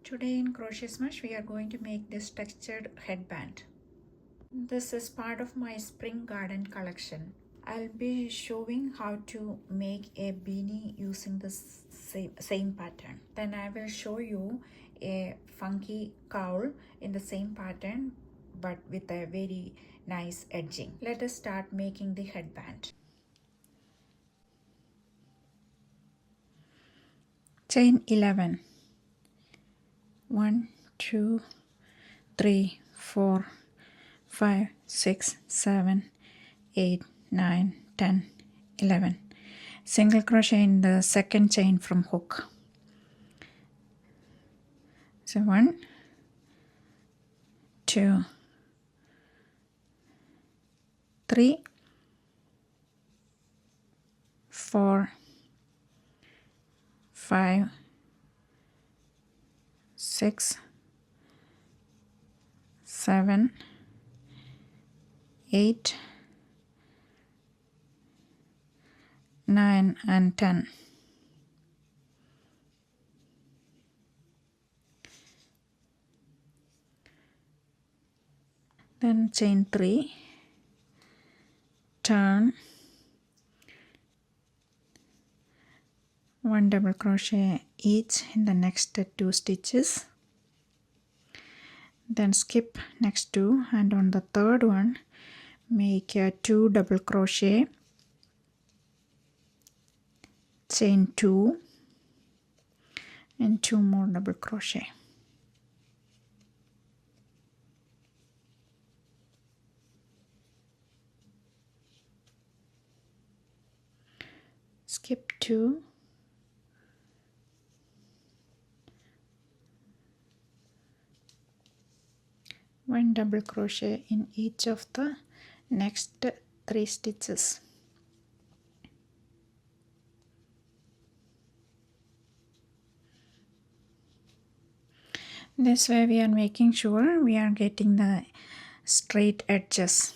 Today in CrochetSmash we are going to make this textured headband. This is part of my spring garden collection. I'll be showing how to make a beanie using the same pattern. Then I will show you a funky cowl in the same pattern but with a very nice edging. Let us start making the headband. Chain 11. 1, 2, 3, 4, 5, 6, 7, 8, 9, 10, 11. Single crochet in the second chain from hook. So 1, 2, 3, 4, 5, 6, 7, 8, 9 and 10. Then chain 3, turn, 1 double crochet each in the next 2 stitches, then skip next 2 and on the third one make a 2 double crochet, chain 2 and 2 more double crochet. Skip 2, one double crochet in each of the next 3 stitches. This way we are making sure we are getting the straight edges.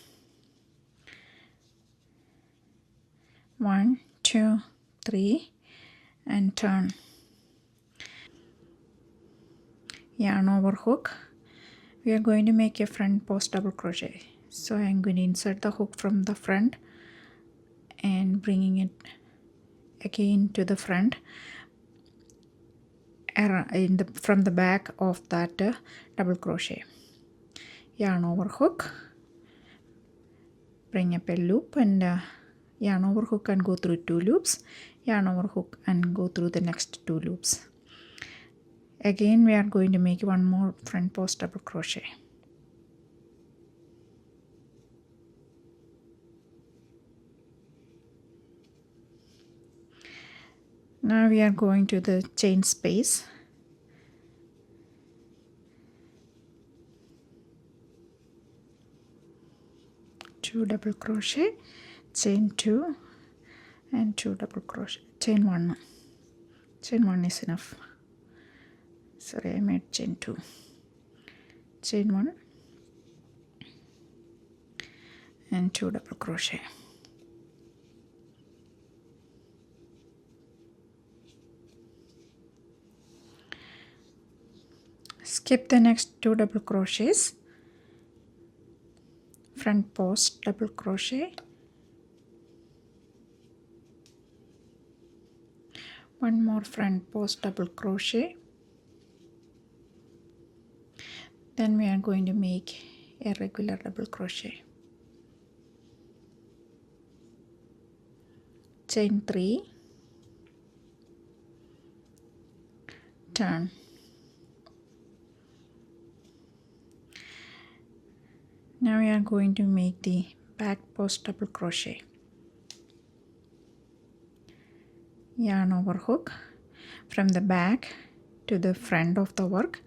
1, 2, 3 and turn. Yarn over hook. We are going to make a front post double crochet. So I am going to insert the hook from the front and bringing it again to the front from the back of that double crochet. Yarn over hook, bring up a loop and yarn over hook and go through 2 loops, yarn over hook and go through the next 2 loops. Again we are going to make one more front post double crochet. Now we are going to the chain space. Two double crochet, chain 2 and 2 double crochet, chain 1. Chain 1 is enough. Sorry, I made chain 2. Chain 1 and 2 double crochet. Skip the next 2 double crochets, front post double crochet, 1 more front post double crochet, then we are going to make a regular double crochet, chain 3, turn. Now we are going to make the back post double crochet. Yarn over hook from the back to the front of the work,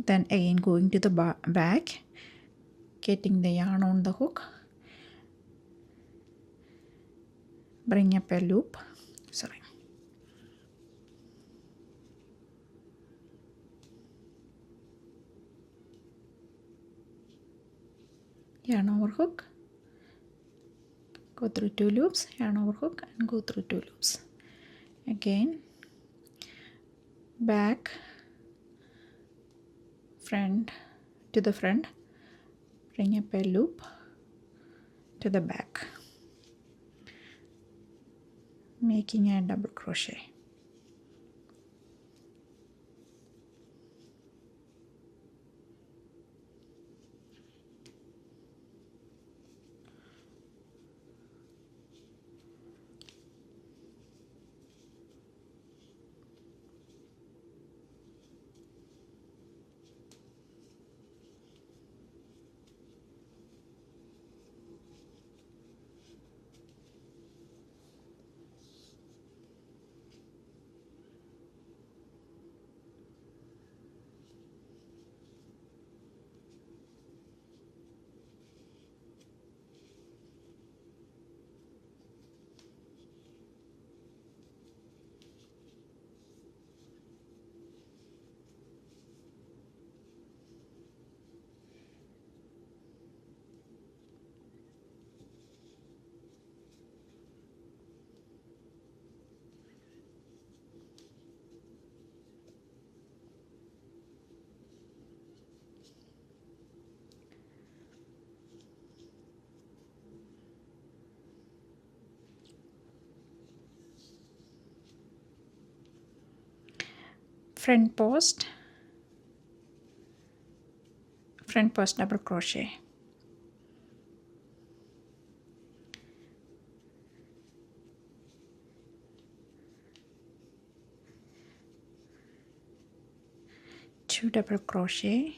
then again going to the back, getting the yarn on the hook, bring up a loop, yarn over hook, go through 2 loops, yarn over hook and go through 2 loops. Again back front to the front, bring up a loop to the back, making a double crochet. Front post double crochet, two double crochet,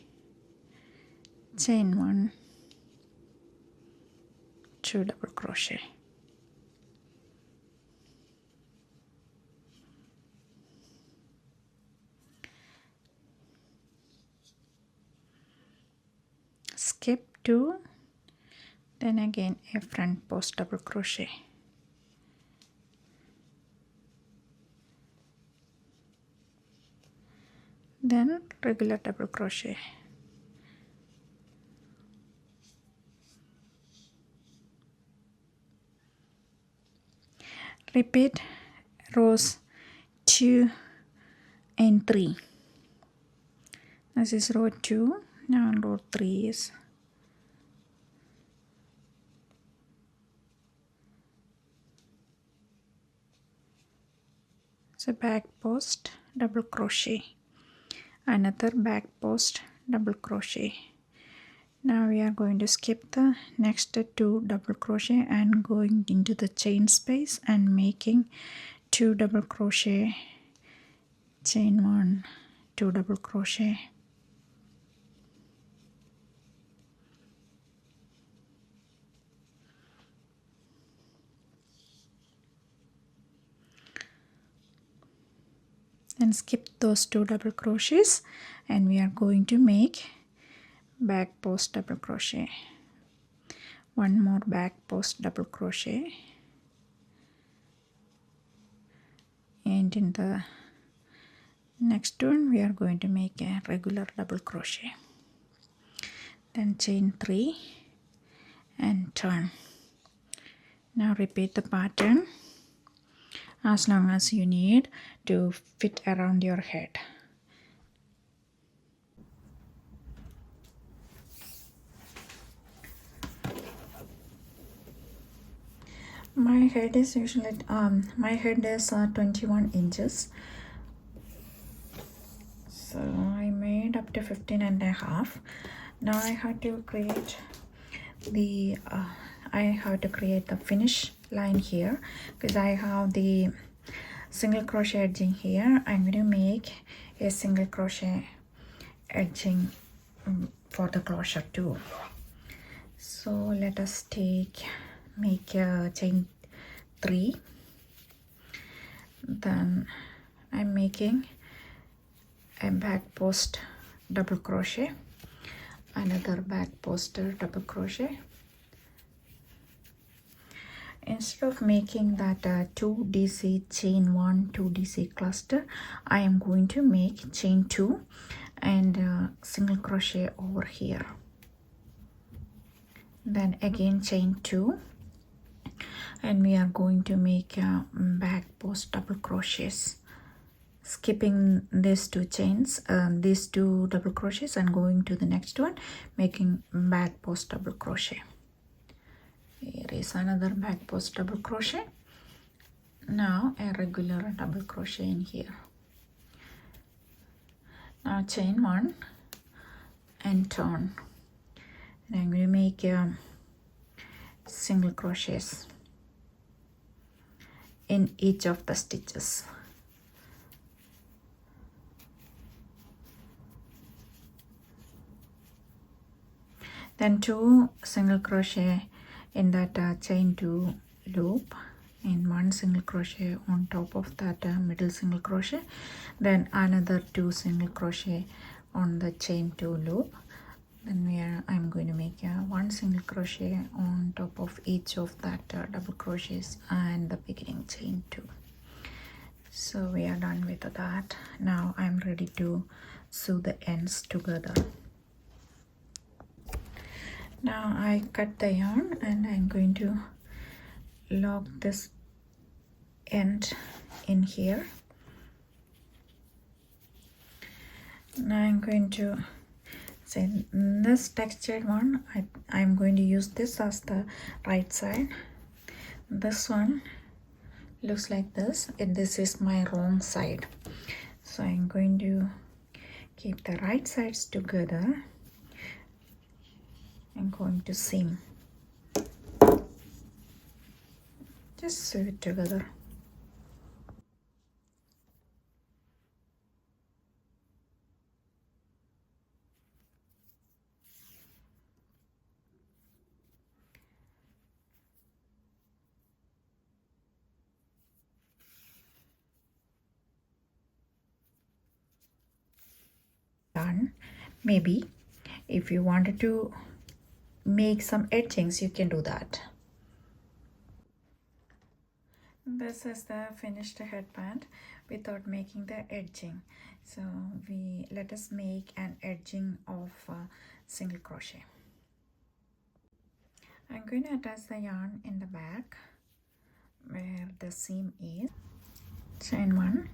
chain 1, 2 double crochet, skip 2, then again a front post double crochet, then regular double crochet, repeat rows 2 and 3. This is row 2. Now row 3 is so back post double crochet, another back post double crochet. Now we are going to skip the next 2 double crochet and going into the chain space and making 2 double crochet, chain 1, 2 double crochet, and skip those 2 double crochets, and we are going to make back post double crochet, one more back post double crochet, and in the next one we are going to make a regular double crochet, then chain 3 and turn. Now repeat the pattern as long as you need to fit around your head. My head is usually 21 inches, so I made up to 15.5. Now I have to create the finish line here, because I have the single crochet edging here. I'm going to make a single crochet edging for the closure too. So let us make a chain 3, then I'm making a back post double crochet, another back post double crochet. Instead of making that 2DC chain 1 2DC cluster, I am going to make chain 2 and single crochet over here, then again chain 2, and we are going to make back post double crochets, skipping these two chains, these two double crochets, and going to the next one, making back post double crochet. Here is another back post double crochet. Now a regular double crochet in here. Now chain one and turn, and I'm going to make single crochets in each of the stitches. Then 2 single crochet in that chain 2 loop, and 1 single crochet on top of that middle single crochet, then another 2 single crochet on the chain 2 loop. Then I'm going to make 1 single crochet on top of each of that double crochets and the beginning chain 2. So we are done with that. Now I'm ready to sew the ends together. Now I cut the yarn and I'm going to lock this end in here. Now I'm going to say this textured one, I'm going to use this as the right side. This one looks like this, and this is my wrong side. So I'm going to keep the right sides together. I'm going to seam. Just sew it together. Done. Maybe if you wanted to make some edgings, you can do that. This is the finished headband without making the edging. So let us make an edging of single crochet. I'm going to attach the yarn in the back where the seam is. Chain 1,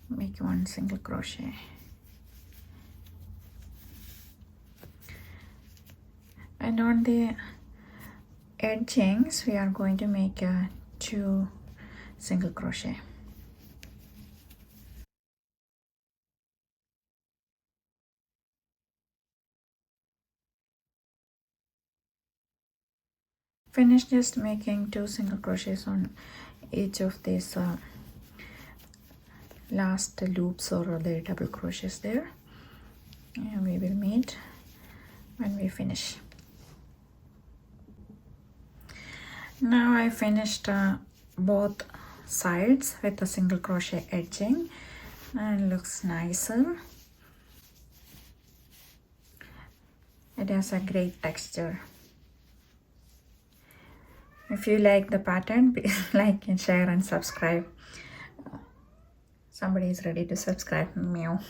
make 1 single crochet, and on the edgings we are going to make 2 single crochet. Finish just making 2 single crochets on each of these last loops or the double crochets there, and we will meet when we finish. Now I finished both sides with a single crochet edging, and looks nicer. It has a great texture. If you like the pattern, please like and share and subscribe. Somebody is ready to subscribe. Meow.